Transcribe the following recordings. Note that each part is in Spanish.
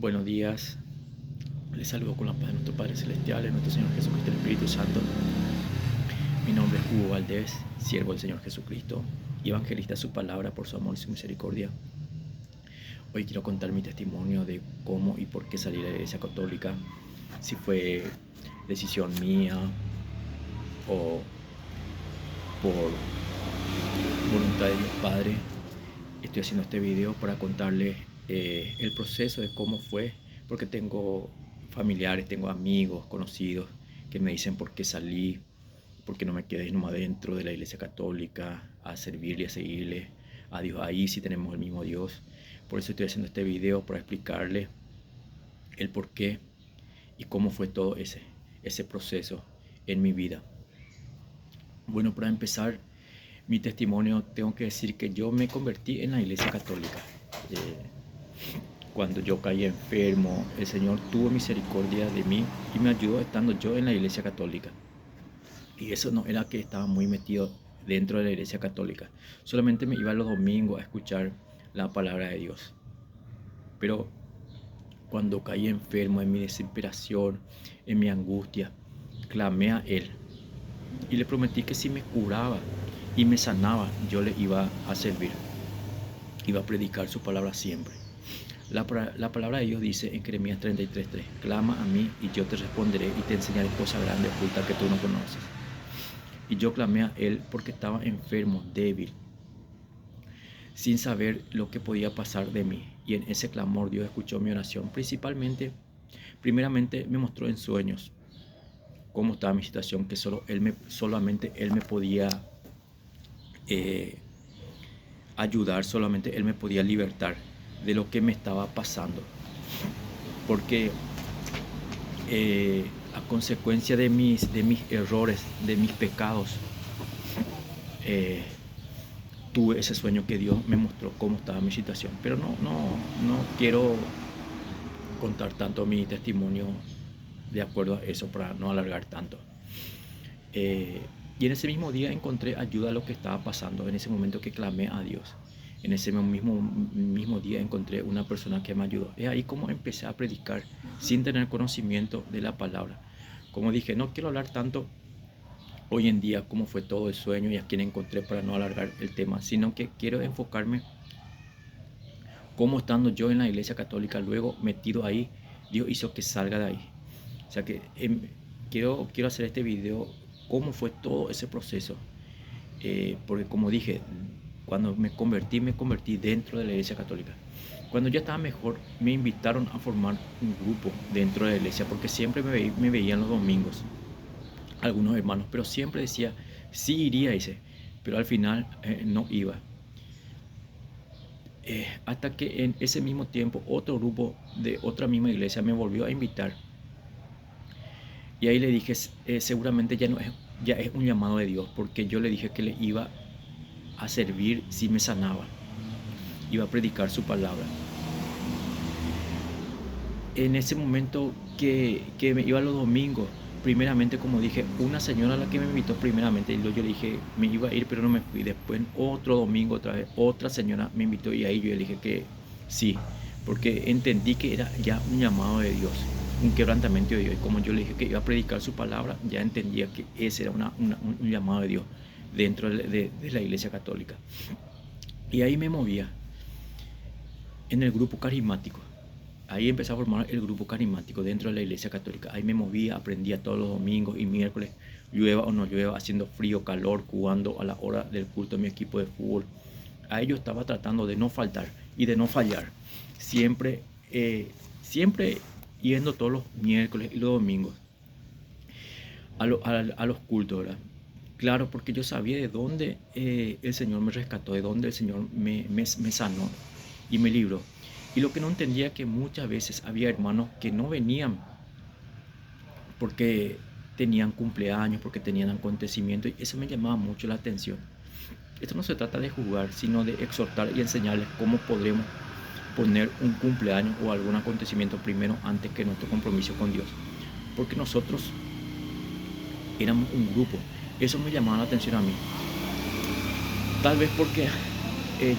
Buenos días, les saludo con la paz de nuestro Padre Celestial, de nuestro Señor Jesucristo, el Espíritu Santo. Mi nombre es Hugo Valdés, siervo del Señor Jesucristo y evangelista de su palabra por su amor y su misericordia. Hoy quiero contar mi testimonio de cómo y por qué salí de la Iglesia Católica, si fue decisión mía o por voluntad de Dios Padre. Estoy haciendo este video para contarles el proceso de cómo fue, porque tengo familiares, tengo amigos, conocidos que me dicen por qué salí, por qué no me quedé nomás dentro de la Iglesia Católica a servirle, a seguirle a Dios. Ahí sí tenemos el mismo Dios. Por eso estoy haciendo este video para explicarles el por qué y cómo fue todo ese proceso en mi vida. Bueno, para empezar mi testimonio, tengo que decir que yo me convertí en la Iglesia Católica. Cuando yo caí enfermo, el Señor tuvo misericordia de mí y me ayudó estando yo en la Iglesia Católica. Y eso no era que estaba muy metido dentro de la Iglesia Católica. Solamente me iba los domingos a escuchar la palabra de Dios. Pero cuando caí enfermo, en mi desesperación, en mi angustia, clamé a Él y le prometí que si me curaba y me sanaba, yo le iba a servir. Iba a predicar su palabra siempre. La palabra de Dios dice en Jeremías 33:3: clama a mí y yo te responderé y te enseñaré cosas grandes ocultas que tú no conoces. Y yo clamé a Él porque estaba enfermo, débil, sin saber lo que podía pasar de mí. Y en ese clamor Dios escuchó mi oración. Primeramente me mostró en sueños cómo estaba mi situación, que solamente Él me podía ayudar, solamente Él me podía libertar de lo que me estaba pasando. Porque a consecuencia de mis errores, de mis pecados, tuve ese sueño que Dios me mostró cómo estaba mi situación. Pero no quiero contar tanto mi testimonio de acuerdo a eso para no alargar tanto. Y en ese mismo día encontré ayuda a lo que estaba pasando, en ese momento que clamé a Dios. En ese mismo día encontré una persona que me ayudó. Es ahí como empecé a predicar sin tener conocimiento de la palabra. Como dije, no quiero hablar tanto hoy en día cómo fue todo el sueño y a quién encontré para no alargar el tema, sino que quiero enfocarme cómo estando yo en la Iglesia Católica, luego metido ahí, Dios hizo que salga de ahí. O sea que quiero hacer este video cómo fue todo ese proceso. Porque como dije, cuando me convertí dentro de la Iglesia Católica. Cuando ya estaba mejor, me invitaron a formar un grupo dentro de la iglesia, porque siempre me veían los domingos algunos hermanos, pero siempre decía, sí iría, dice, pero al final no iba. Hasta que en ese mismo tiempo otro grupo de otra misma iglesia me volvió a invitar. Y ahí le dije, seguramente ya es un llamado de Dios, porque yo le dije que le iba a servir si me sanaba. Iba a predicar su palabra. En ese momento que me iba los domingos, primeramente, como dije, una señora a la que me invitó primeramente, y yo le dije, me iba a ir, pero no me fui. Después, otro domingo, otra vez, otra señora me invitó y ahí yo le dije que sí, porque entendí que era ya un llamado de Dios, un quebrantamiento de Dios. Y como yo le dije que iba a predicar su palabra, ya entendía que ese era un llamado de Dios dentro de la Iglesia Católica. Y ahí me movía en el grupo carismático. Ahí empecé a formar el grupo carismático dentro de la Iglesia Católica. Ahí me movía, aprendía todos los domingos y miércoles, llueva o no llueva, haciendo frío, calor, jugando a la hora del culto en mi equipo de fútbol. Ahí yo estaba tratando de no faltar y de no fallar. Siempre yendo todos los miércoles y los domingos a los cultos, ¿verdad? Claro, porque yo sabía de dónde el Señor me rescató, de dónde el Señor me sanó y me libró. Y lo que no entendía es que muchas veces había hermanos que no venían porque tenían cumpleaños, porque tenían acontecimientos, y eso me llamaba mucho la atención. Esto no se trata de jugar, sino de exhortar y enseñarles cómo podremos poner un cumpleaños o algún acontecimiento primero antes que nuestro compromiso con Dios. Porque nosotros éramos un grupo. Eso me llamaba la atención a mí. Tal vez porque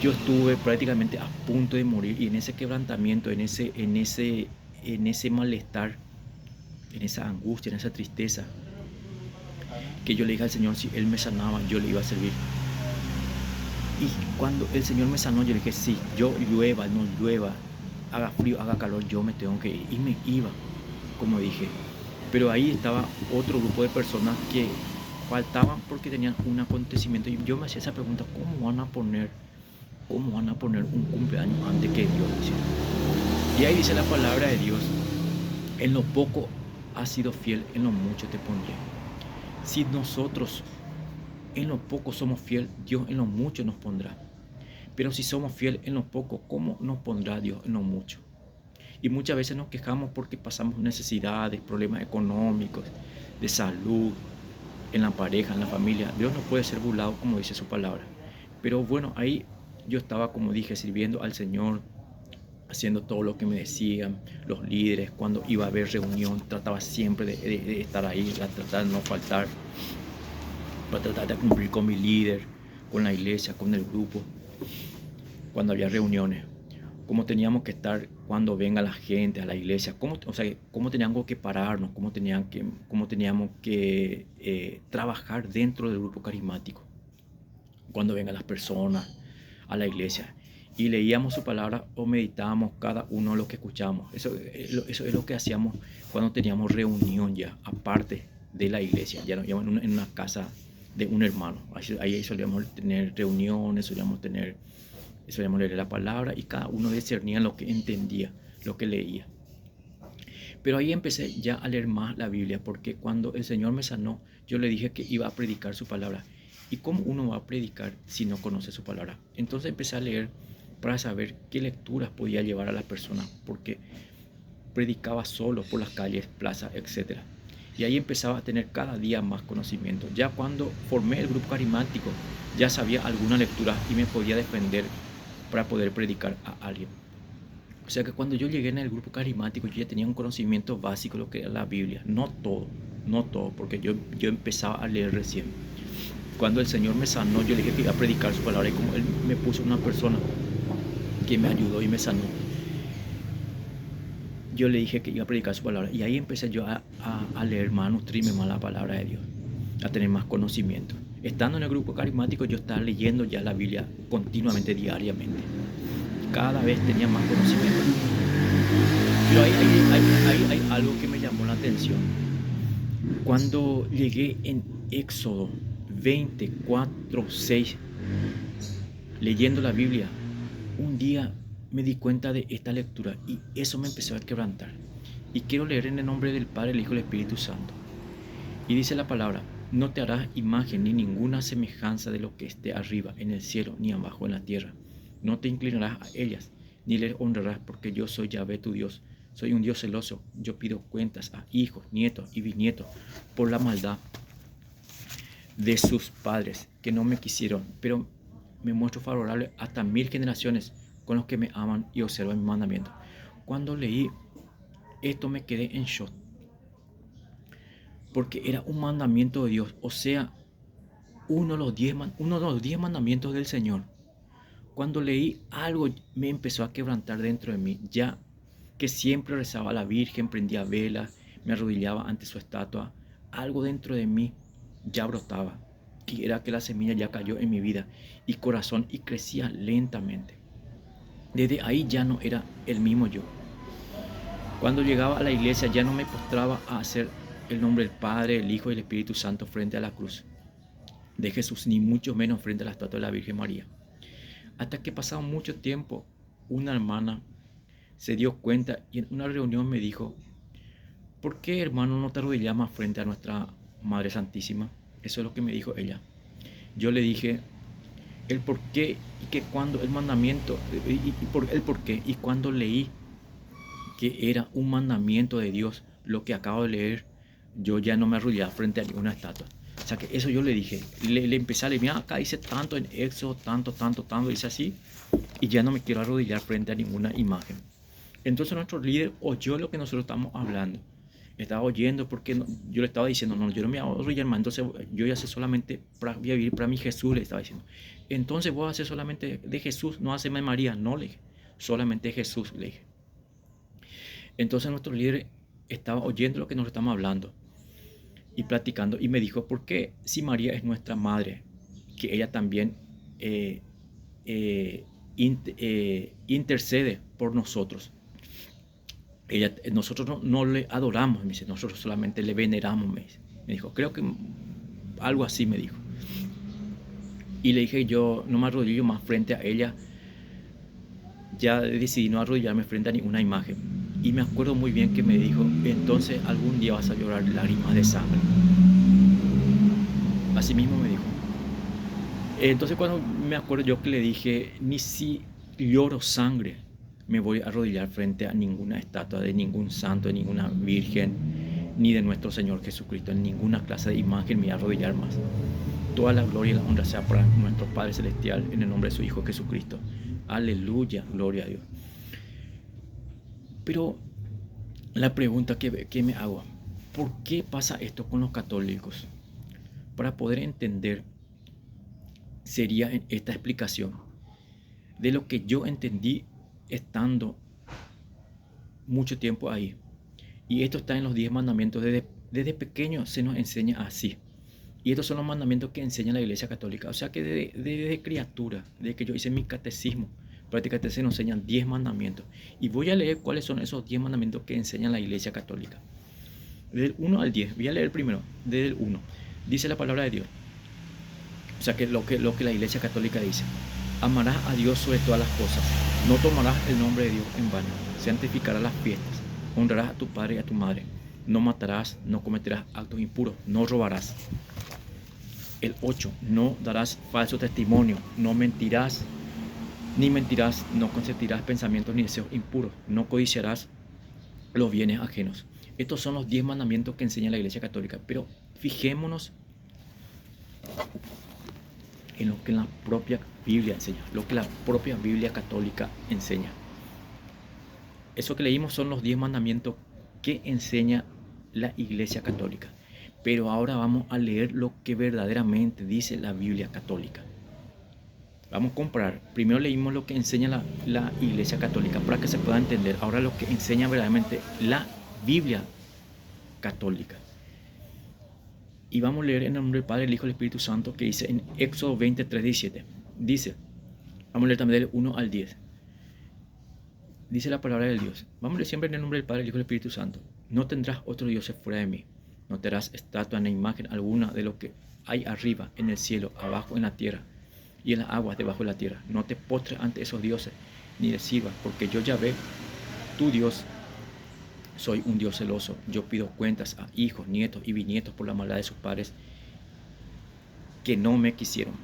yo estuve prácticamente a punto de morir, y en ese quebrantamiento, en ese malestar, en esa angustia, en esa tristeza, que yo le dije al Señor, si Él me sanaba, yo le iba a servir. Y cuando el Señor me sanó, yo le dije, sí, yo llueva, no llueva, haga frío, haga calor, yo me tengo que ir. Y me iba, como dije. Pero ahí estaba otro grupo de personas que faltaban porque tenían un acontecimiento. Y yo me hacía esa pregunta, ¿cómo van a poner un cumpleaños antes que Dios? Y ahí dice la palabra de Dios, en lo poco has sido fiel, en lo mucho te pondré. Si nosotros en lo poco somos fiel, Dios en lo mucho nos pondrá. Pero si somos fieles en lo poco, ¿cómo nos pondrá Dios en lo mucho? Y muchas veces nos quejamos porque pasamos necesidades, problemas económicos, de salud, en la pareja, en la familia. Dios no puede ser burlado, como dice su palabra. Pero bueno, ahí yo estaba, como dije, sirviendo al Señor, haciendo todo lo que me decían los líderes. Cuando iba a haber reunión, trataba siempre de estar ahí, de tratar de no faltar, para tratar de cumplir con mi líder, con la iglesia, con el grupo, cuando había reuniones. Cómo teníamos que estar cuando venga la gente a la iglesia, cómo teníamos que pararnos, cómo teníamos que trabajar dentro del grupo carismático, cuando vengan las personas a la iglesia. Y leíamos su palabra o meditábamos cada uno de lo que escuchamos. Eso es lo que hacíamos cuando teníamos reunión ya, aparte de la iglesia. Ya nos íbamos en una casa de un hermano. Ahí solíamos tener reuniones, solíamos leer la palabra, y cada uno discernía lo que entendía, lo que leía. Pero ahí empecé ya a leer más la Biblia, porque cuando el Señor me sanó, yo le dije que iba a predicar su palabra. ¿Y cómo uno va a predicar si no conoce su palabra? Entonces empecé a leer para saber qué lecturas podía llevar a las personas, porque predicaba solo por las calles, plazas, etc. Y ahí empezaba a tener cada día más conocimiento. Ya cuando formé el grupo carismático, ya sabía alguna lectura y me podía defender para poder predicar a alguien. O sea que cuando yo llegué en el grupo carismático, yo ya tenía un conocimiento básico de lo que era la Biblia. No todo, porque yo empezaba a leer recién. Cuando el Señor me sanó, yo le dije que iba a predicar su palabra, y como Él me puso una persona que me ayudó y me sanó, yo le dije que iba a predicar su palabra. Y ahí empecé yo a leer más, a nutrirme más la palabra de Dios, a tener más conocimiento. Estando en el grupo carismático, yo estaba leyendo ya la Biblia continuamente, diariamente. Cada vez tenía más conocimiento. Pero hay algo que me llamó la atención. Cuando llegué en Éxodo 24:6, leyendo la Biblia, un día me di cuenta de esta lectura y eso me empezó a quebrantar. Y quiero leer en el nombre del Padre, el Hijo y el Espíritu Santo. Y dice la palabra: no te harás imagen ni ninguna semejanza de lo que esté arriba en el cielo ni abajo en la tierra. No te inclinarás a ellas, ni les honrarás, porque yo soy Yahvé tu Dios. Soy un Dios celoso. Yo pido cuentas a hijos, nietos y bisnietos por la maldad de sus padres, que no me quisieron, pero me muestro favorable hasta 1000 generaciones con los que me aman y observan mis mandamientos. Cuando leí esto me quedé en shock, porque era un mandamiento de Dios, o sea, uno de los 10 mandamientos del Señor. Cuando leí, algo me empezó a quebrantar dentro de mí, ya que siempre rezaba a la Virgen, prendía velas, me arrodillaba ante su estatua. Algo dentro de mí ya brotaba, que era que la semilla ya cayó en mi vida y corazón, y crecía lentamente. Desde ahí ya no era el mismo yo. Cuando llegaba a la iglesia ya no me postraba a hacer el nombre del Padre, el Hijo y el Espíritu Santo frente a la cruz de Jesús, ni mucho menos frente a la estatua de la Virgen María. Hasta que pasado mucho tiempo, una hermana se dio cuenta y en una reunión me dijo: ¿por qué, hermano, no te arrodillas más frente a nuestra Madre Santísima? Eso es lo que me dijo ella. Yo le dije el por qué, y que cuando el mandamiento, el por qué, y cuando leí que era un mandamiento de Dios lo que acabo de leer, yo ya no me arrodillaba frente a ninguna estatua. O sea que eso yo le dije, le empecé a leer: mira, acá dice tanto en Éxodo, tanto, dice así, y ya no me quiero arrodillar frente a ninguna imagen. Entonces nuestro líder oyó lo que nosotros estamos hablando. Estaba oyendo porque yo le estaba diciendo, no, yo no me voy a arrodillar más, entonces yo voy a hacer solamente, voy a vivir para mi Jesús, le estaba diciendo. Entonces voy a hacer solamente de Jesús, no hacerme de María, no, le dije, solamente Jesús, le dije. Entonces nuestro líder estaba oyendo lo que nos estamos hablando y platicando y me dijo, ¿por qué si María es nuestra madre, que ella también intercede por nosotros? Nosotros no le adoramos, me dice, nosotros solamente le veneramos, me dijo, creo que algo así me dijo. Y le dije, yo no me arrodillo más frente a ella, ya decidí no arrodillarme frente a ninguna imagen. Y me acuerdo muy bien que me dijo, entonces algún día vas a llorar lágrimas de sangre. Así mismo me dijo. Entonces cuando me acuerdo yo que le dije, ni si lloro sangre, me voy a arrodillar frente a ninguna estatua de ningún santo, de ninguna virgen, ni de nuestro Señor Jesucristo, en ninguna clase de imagen me voy a arrodillar más. Toda la gloria y la honra sea para nuestro Padre Celestial, en el nombre de su Hijo Jesucristo. Aleluya, gloria a Dios. Pero la pregunta que me hago, ¿por qué pasa esto con los católicos? Para poder entender, sería esta explicación de lo que yo entendí estando mucho tiempo ahí. Y esto está en los 10 mandamientos. Desde pequeño se nos enseña así. Y estos son los mandamientos que enseña la Iglesia Católica. O sea que desde criatura, desde que yo hice mi catecismo, prácticamente se nos enseñan 10 mandamientos. Y voy a leer cuáles son esos 10 mandamientos que enseña la Iglesia Católica. Del 1 al 10. Voy a leer primero, desde el 1. Dice la palabra de Dios. O sea que lo que la Iglesia Católica dice. Amarás a Dios sobre todas las cosas. No tomarás el nombre de Dios en vano. Santificarás las fiestas. Honrarás a tu padre y a tu madre. No matarás, no cometerás actos impuros, no robarás. El 8. No darás falso testimonio, no mentirás, no consentirás pensamientos ni deseos impuros, no codiciarás los bienes ajenos. Estos son los 10 mandamientos que enseña la Iglesia Católica, pero fijémonos en lo que la propia Biblia enseña, lo que la propia Biblia católica enseña. Eso que leímos son los 10 mandamientos que enseña la Iglesia Católica. Pero ahora vamos a leer lo que verdaderamente dice la Biblia Católica. Vamos a comparar. Primero leímos lo que enseña la Iglesia Católica para que se pueda entender. Ahora lo que enseña verdaderamente la Biblia Católica. Y vamos a leer en el nombre del Padre, el Hijo y el Espíritu Santo, que dice en Éxodo 23:17. Dice, vamos a leer también del 1 al 10. Dice la palabra de Dios. Vamos a leer siempre en el nombre del Padre, el Hijo y el Espíritu Santo. No tendrás otros dioses fuera de mí. No te harás estatua ni imagen alguna de lo que hay arriba en el cielo, abajo en la tierra y en las aguas debajo de la tierra. No te postres ante esos dioses, ni les sirvas, porque yo Yahvé, tu Dios, soy un Dios celoso. Yo pido cuentas a hijos, nietos y bisnietos por la maldad de sus padres que no me quisieron.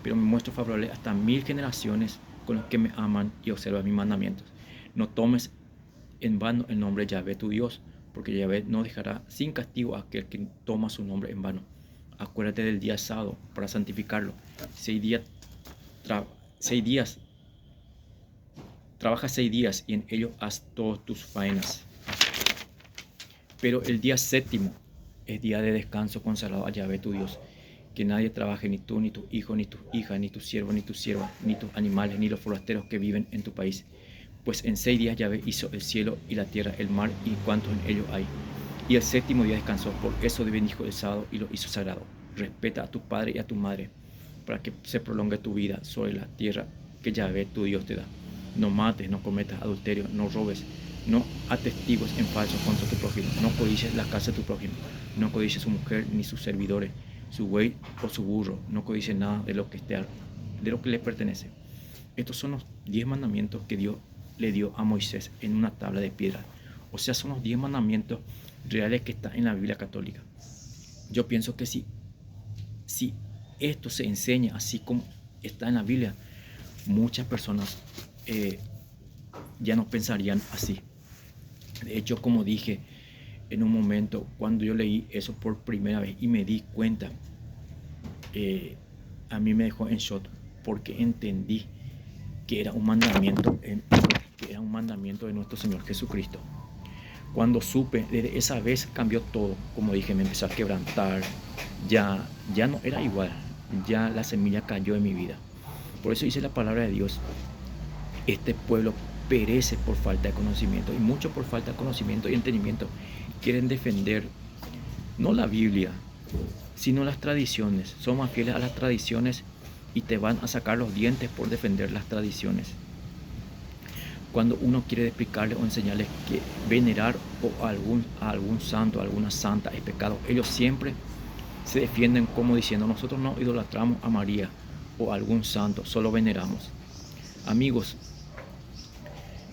Pero me muestro favorable hasta 1000 generaciones con los que me aman y observan mis mandamientos. No tomes en vano el nombre de Yahvé, tu Dios, porque Yahvé no dejará sin castigo a aquel que toma su nombre en vano. Acuérdate del día sábado para santificarlo. 6 días, trabaja 6 días y en ellos haz todas tus faenas. Pero el día séptimo es día de descanso consagrado a Yahvé tu Dios. Que nadie trabaje, ni tú, ni tu hijo, ni tu hija, ni tu siervo, ni tu sierva, ni tus animales, ni los forasteros que viven en tu país. Pues en 6 días Yahvé hizo el cielo y la tierra, el mar y cuantos en ellos hay. Y el séptimo día descansó, por eso bendijo el sábado y lo hizo sagrado. Respeta a tu padre y a tu madre, para que se prolongue tu vida sobre la tierra que Yahvé tu Dios te da. No mates, no cometas adulterio, no robes, no atestigues en falso contra tu prójimo, no codicies la casa de tu prójimo, no codicies su mujer ni sus servidores, su buey o su burro, no codicies nada de lo que le pertenece. Estos son los 10 mandamientos que Dios le dio a Moisés en una tabla de piedra. O sea, son los 10 mandamientos reales que están en la Biblia católica. Yo pienso que si esto se enseña así como está en la Biblia, muchas personas ya no pensarían así. De hecho, como dije en un momento, cuando yo leí eso por primera vez y me di cuenta, a mí me dejó en shock, porque entendí que era un mandamiento de nuestro Señor Jesucristo. Cuando supe, desde esa vez cambió todo. Como dije, me empezó a quebrantar. Ya no era igual. Ya la semilla cayó en mi vida. Por eso dice la palabra de Dios: este pueblo perece por falta de conocimiento, y mucho por falta de conocimiento y entendimiento quieren defender no la Biblia, sino las tradiciones. Son más fieles a las tradiciones y te van a sacar los dientes por defender las tradiciones. Cuando uno quiere explicarle o enseñarles que venerar a algún santo, a alguna santa es pecado, ellos siempre se defienden como diciendo: nosotros no idolatramos a María o a algún santo, solo veneramos. Amigos,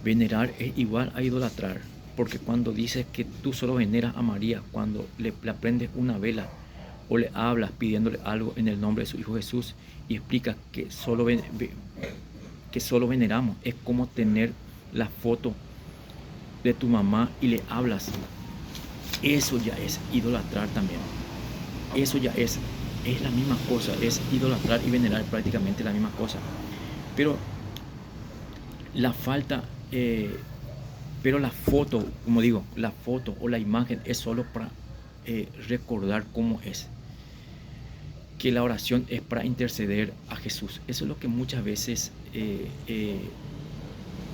venerar es igual a idolatrar, porque cuando dices que tú solo veneras a María, cuando le prendes una vela o le hablas pidiéndole algo en el nombre de su Hijo Jesús y explicas que solo veneramos, es como tener la foto de tu mamá y le hablas. Eso ya es idolatrar también. Eso ya es la misma cosa, es idolatrar y venerar prácticamente la misma cosa. Pero la foto, como digo, la foto o la imagen es solo para recordar cómo es. Que la oración es para interceder a Jesús. Eso es lo que muchas veces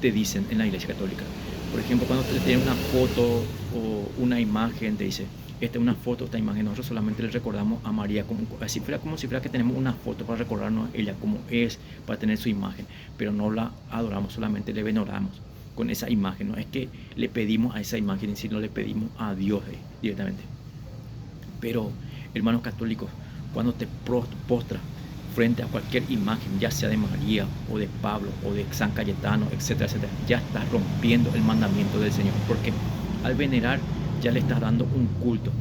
te dicen en la Iglesia Católica. Por ejemplo, cuando te tienen una foto o una imagen, te dice: esta es una foto, esta imagen. Nosotros solamente le recordamos a María como si fuera que tenemos una foto para recordarnos a ella como es, para tener su imagen, pero no la adoramos, solamente le veneramos con esa imagen. No es que le pedimos a esa imagen, sino le pedimos a Dios directamente. Pero, hermanos católicos, cuando te postras frente a cualquier imagen, ya sea de María o de Pablo o de San Cayetano, etcétera, etcétera, ya estás rompiendo el mandamiento del Señor, porque al venerar ya le estás dando un culto.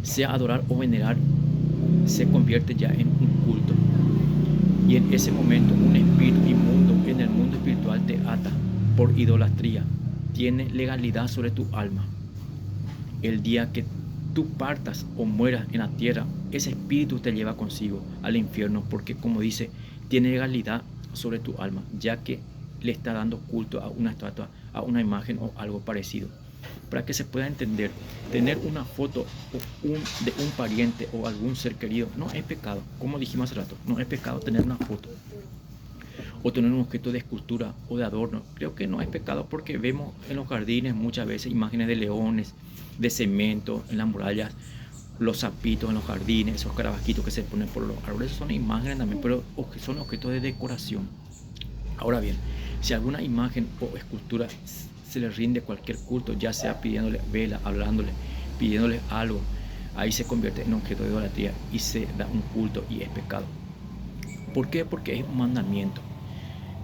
Sea adorar o venerar, se convierte ya en un culto, y en ese momento un espíritu inmundo en el mundo espiritual te ata por idolatría, tiene legalidad sobre tu alma. El día que tú partas o mueras en la tierra, ese espíritu te lleva consigo al infierno, porque, como dice, tiene legalidad sobre tu alma, ya que le está dando culto a una estatua, a una imagen o algo parecido. Para que se pueda entender, tener una foto de un pariente o algún ser querido no es pecado. Como dijimos hace rato, no es pecado tener una foto o tener un objeto de escultura o de adorno. Creo que no es pecado, porque vemos en los jardines muchas veces imágenes de leones, de cemento en las murallas, los sapitos en los jardines, esos carabaquitos que se ponen por los árboles. Son imágenes también, pero son objetos de decoración. Ahora bien, si alguna imagen o escultura se le rinde cualquier culto, ya sea pidiéndole vela, hablándole, pidiéndole algo, ahí se convierte en objeto de idolatría y se da un culto y es pecado. ¿Por qué? Porque es un mandamiento.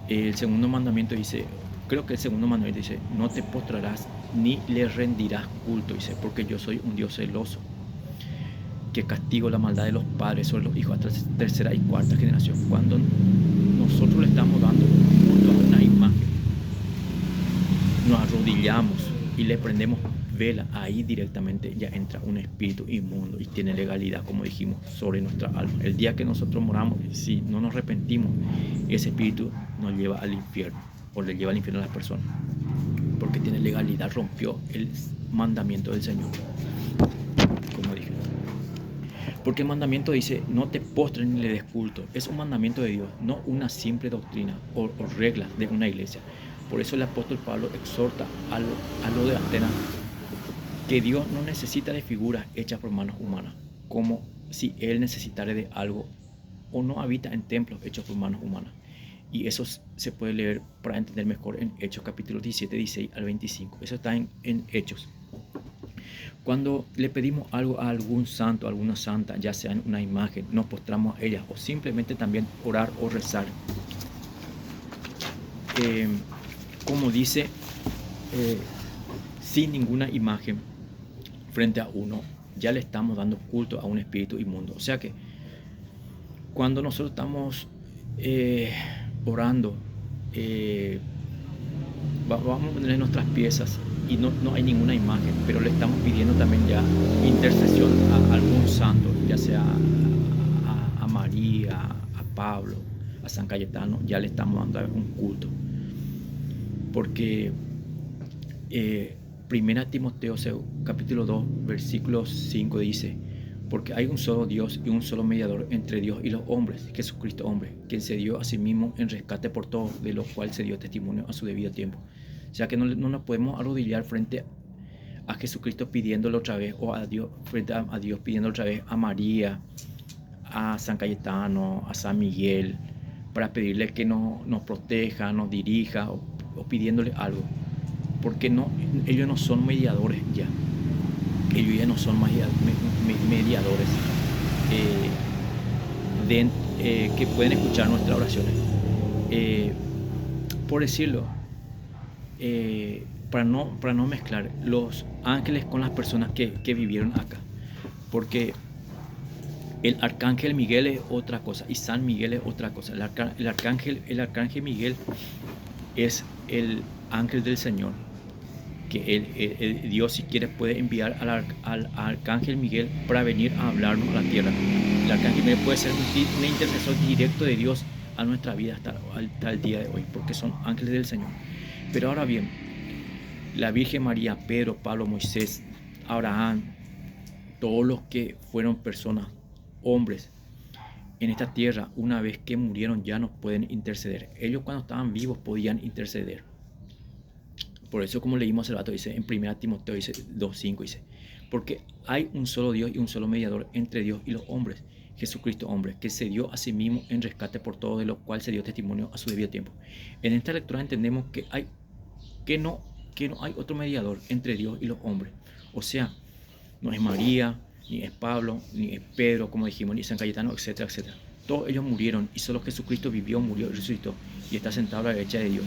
El segundo mandamiento dice, creo que el segundo mandamiento dice: no te postrarás ni le rendirás culto, dice, porque yo soy un Dios celoso, que castigo la maldad de los padres sobre los hijos hasta tercera y cuarta generación. Cuando nosotros le estamos dando culto a una imagen, nos arrodillamos y le prendemos vela, ahí directamente ya entra un espíritu inmundo y tiene legalidad, como dijimos, sobre nuestra alma. El día que nosotros moramos, si no nos arrepentimos, ese espíritu nos lleva al infierno, o le lleva al infierno a las personas, porque tiene legalidad, rompió el mandamiento del Señor, como dije. Porque el mandamiento dice: no te postres ni le des culto. Es un mandamiento de Dios, no una simple doctrina o regla de una iglesia. Por eso el apóstol Pablo exhorta a lo de Atenas, que Dios no necesita de figuras hechas por manos humanas, como si Él necesitara de algo, o no habita en templos hechos por manos humanas. Y eso se puede leer para entender mejor en Hechos capítulo 17, 16 al 25. Eso está en Hechos. Cuando le pedimos algo a algún santo, a alguna santa, ya sea en una imagen, nos postramos a ella, o simplemente también orar o rezar. Como dice, sin ninguna imagen frente a uno, ya le estamos dando culto a un espíritu inmundo. O sea que cuando nosotros estamos orando, vamos a poner nuestras piezas y no hay ninguna imagen, pero le estamos pidiendo también ya intercesión a algún santo, ya sea a María, a Pablo, a San Cayetano, ya le estamos dando un culto. Porque Primera Timoteo capítulo 2, versículo 5 dice: porque hay un solo Dios y un solo mediador entre Dios y los hombres, Jesucristo hombre, quien se dio a sí mismo en rescate por todos, de lo cual se dio testimonio a su debido tiempo. O sea que no nos podemos arrodillar frente a Jesucristo pidiéndole otra vez, o a Dios, frente a Dios pidiéndole otra vez a María, a San Cayetano, a San Miguel, para pedirle que nos proteja, nos dirija, o pidiéndole algo. Porque ellos no son mediadores ya. Ellos ya no son mediadores que pueden escuchar nuestras oraciones. Por decirlo, para no mezclar los ángeles con las personas que vivieron acá. Porque el arcángel Miguel es otra cosa y San Miguel es otra cosa. El arcángel Miguel es el ángel del Señor, que Dios, si quiere, puede enviar al arcángel Miguel para venir a hablarnos a la tierra. El arcángel Miguel puede ser un intercesor directo de Dios a nuestra vida hasta el día de hoy, porque son ángeles del Señor. Pero ahora bien, la Virgen María, Pedro, Pablo, Moisés, Abraham, todos los que fueron personas, hombres en esta tierra, una vez que murieron ya no pueden interceder. Ellos cuando estaban vivos podían interceder. Por eso, como leímos hace rato, dice en 1 Timoteo 2:5, dice: porque hay un solo Dios y un solo mediador entre Dios y los hombres, Jesucristo hombre, que se dio a sí mismo en rescate por todo, de lo cual se dio testimonio a su debido tiempo. En esta lectura entendemos que no hay otro mediador entre Dios y los hombres. O sea, no es María, ni es Pablo, ni es Pedro, como dijimos, ni San Cayetano, etcétera, etcétera. Todos ellos murieron y solo Jesucristo vivió, murió y resucitó y está sentado a la derecha de Dios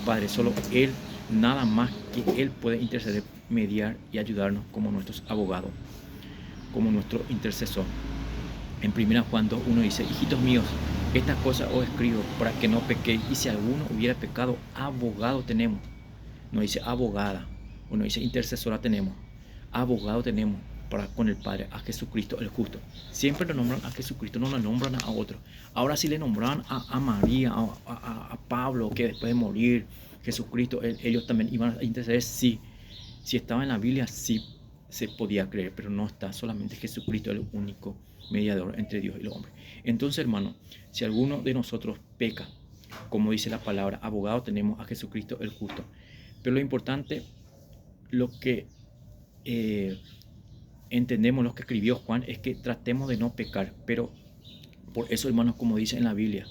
Padre. Solo Él, nada más que Él, puede interceder, mediar y ayudarnos como nuestros abogados, como nuestro intercesor. En 1 Juan 2:1 dice: hijitos míos, estas cosas os escribo para que no pequéis, y si alguno hubiera pecado, abogado tenemos. No dice abogada, o no dice intercesora tenemos, abogado tenemos con el Padre, a Jesucristo el justo. Siempre le nombran a Jesucristo, no le nombran a otro. Ahora sí le nombraban a María, a Pablo, que después de morir Jesucristo, ellos también iban a interceder. Sí, si estaba en la Biblia, sí se podía creer, pero no está. Solamente Jesucristo es el único mediador entre Dios y los hombres. Entonces, hermano, si alguno de nosotros peca, como dice la palabra, abogado tenemos a Jesucristo el justo. Pero lo importante, lo que entendemos, lo que escribió Juan, es que tratemos de no pecar. Pero por eso, hermanos, como dice en la Biblia,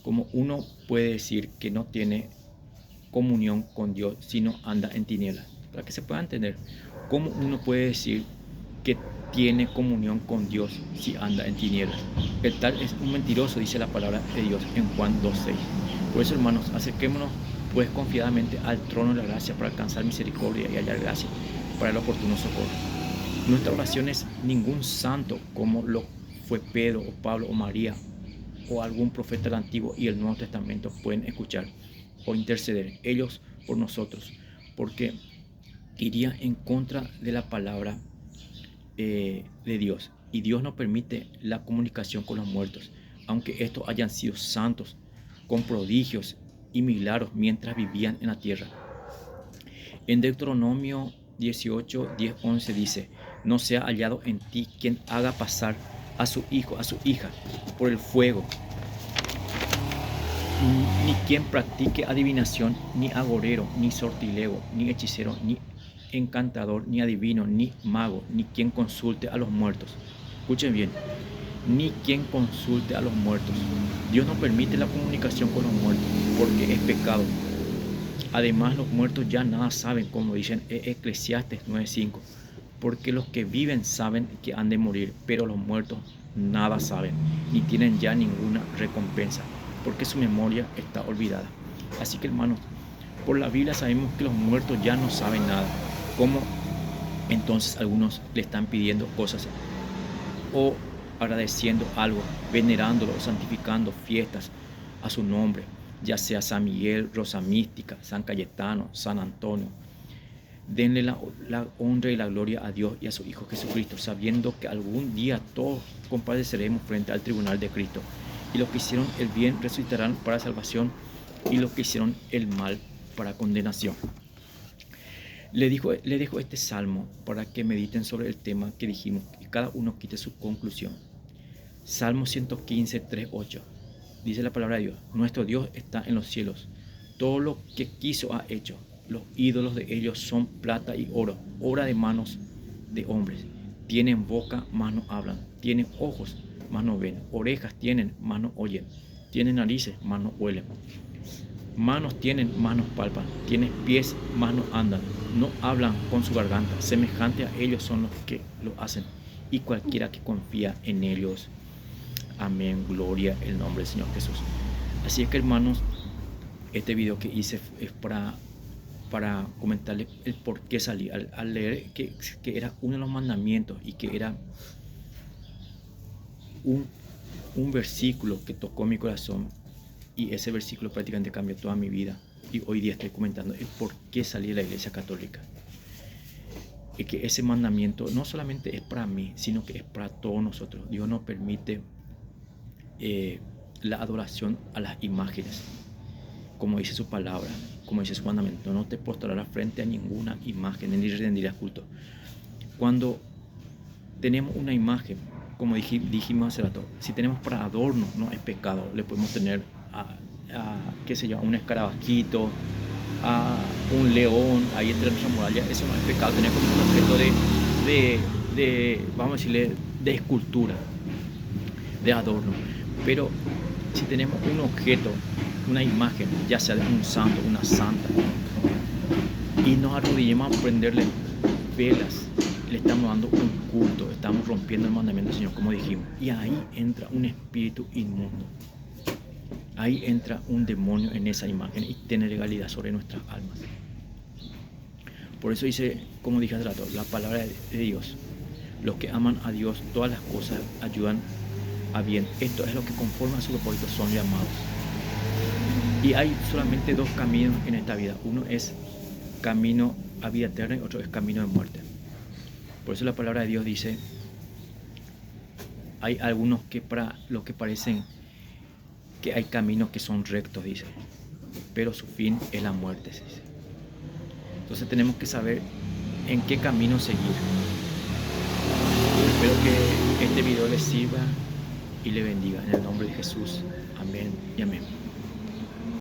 como uno puede decir que no tiene comunión con Dios si no anda en tinieblas, para que se pueda entender, cómo uno puede decir que tiene comunión con Dios si anda en tinieblas. El tal es un mentiroso, dice la palabra de Dios en Juan 2:6. Por eso, hermanos, acerquémonos pues confiadamente al trono de la gracia para alcanzar misericordia y hallar gracia para el oportuno socorro. Nuestra oración es ningún santo como lo fue Pedro o Pablo o María o algún profeta del Antiguo y el Nuevo Testamento pueden escuchar o interceder ellos por nosotros, porque iría en contra de la palabra de Dios, y Dios no permite la comunicación con los muertos, aunque estos hayan sido santos con prodigios y milagros mientras vivían en la tierra. En Deuteronomio 18:10-11 dice: no sea hallado en ti quien haga pasar a su hijo, a su hija, por el fuego, ni quien practique adivinación, ni agorero, ni sortilego, ni hechicero, ni encantador, ni adivino, ni mago, ni quien consulte a los muertos. Escuchen bien, ni quien consulte a los muertos. Dios no permite la comunicación con los muertos porque es pecado. Además, los muertos ya nada saben, como dicen Eclesiastes 9:5, porque los que viven saben que han de morir, pero los muertos nada saben, ni tienen ya ninguna recompensa, porque su memoria está olvidada. Así que, hermanos, por la Biblia sabemos que los muertos ya no saben nada. ¿Cómo entonces algunos le están pidiendo cosas o agradeciendo algo, venerándolo o santificando fiestas a su nombre, ya sea San Miguel, Rosa Mística, San Cayetano, San Antonio? Denle la honra y la gloria a Dios y a su Hijo Jesucristo, sabiendo que algún día todos compareceremos frente al tribunal de Cristo, y los que hicieron el bien resucitarán para salvación, y los que hicieron el mal para condenación. Le dejo este salmo para que mediten sobre el tema que dijimos y cada uno quite su conclusión. Salmo 115, 3, 8. Dice la palabra de Dios: nuestro Dios está en los cielos, todo lo que quiso ha hecho. Los ídolos de ellos son plata y oro, obra de manos de hombres. Tienen boca, mas no hablan. Tienen ojos, mas no ven. Orejas tienen, mas no oyen. Tienen narices, mas no huelen. Manos tienen, mas no palpan. Tienen pies, mas no andan. No hablan con su garganta. Semejante a ellos son los que lo hacen, y cualquiera que confía en ellos. Amén, gloria el nombre del Señor Jesús. Así es que, hermanos, este video que hice es para comentarles el por qué salí al leer que era uno de los mandamientos y que era un versículo que tocó mi corazón, y ese versículo prácticamente cambió toda mi vida, y hoy día estoy comentando el por qué salí de la Iglesia Católica. Y que ese mandamiento no solamente es para mí, sino que es para todos nosotros. Dios nos permite la adoración a las imágenes, como dice su palabra, como dice su mandamiento: no te postrarás frente a ninguna imagen ni rendirás culto. Cuando tenemos una imagen, como dijimos hace rato, si tenemos para adorno, no es pecado. Le podemos tener qué sé yo, a un escarabajito, a un león ahí entre nuestra muralla. Eso no es pecado, tener como un objeto de vamos a decirle, de escultura, de adorno. Pero si tenemos un objeto, una imagen, ya sea de un santo, una santa, y nos arrodillamos a prenderle velas, le estamos dando un culto, estamos rompiendo el mandamiento del Señor, como dijimos. Y ahí entra un espíritu inmundo, ahí entra un demonio en esa imagen y tiene legalidad sobre nuestras almas. Por eso dice, como dije hace rato, la palabra de Dios: los que aman a Dios, todas las cosas ayudan a bien. Esto es lo que conforme a su propósito son llamados. Y hay solamente dos caminos en esta vida: uno es camino a vida eterna y otro es camino de muerte. Por eso la palabra de Dios dice: hay algunos que para los que parecen que hay caminos que son rectos, dice, pero su fin es la muerte, dice. Entonces tenemos que saber en qué camino seguir. Espero que este video les sirva y le bendiga en el nombre de Jesús. Amén y amén.